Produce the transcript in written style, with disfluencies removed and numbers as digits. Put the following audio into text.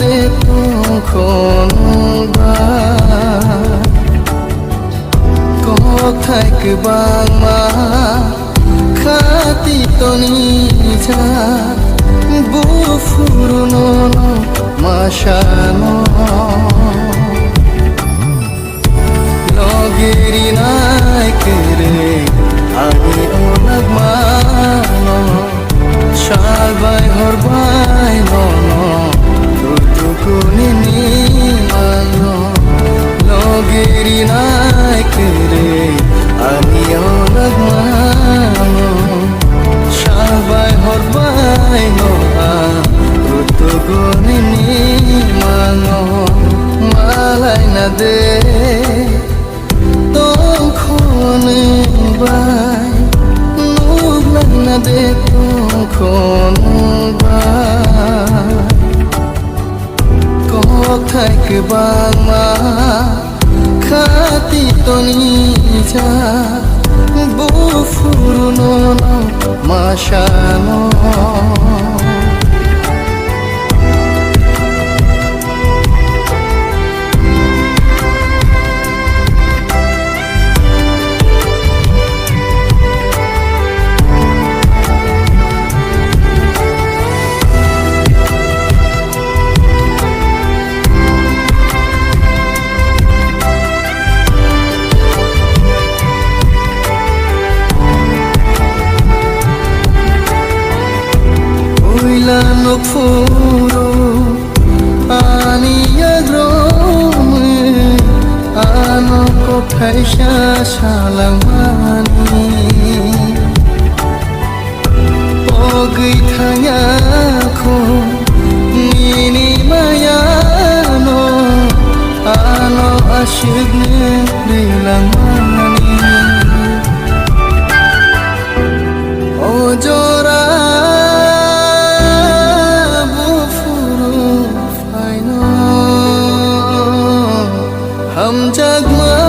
দে তখনবা কথাইক বাংমা খাতি তনি যা বুফুরনো মাসানো লগেরি নাই কেরে আমি অনাগমানো সাবাই হরবাই নন তুটুকুনি নিমানো লগেরি নাই কেরে আমি অনাগমানো সাবাই হরবাই ননা তুটুকুনি নিমানো মালাই না দে তখনে বাই নুগলাই না দে তখন বাই কথাইক বাংমা খাতি তনি যা বুফুরনো মাসানো Lanok furo aniya drome anoko phaisha salamani ogai thaya kho nini mayano ano ashigne dilamani ojora हम जगमा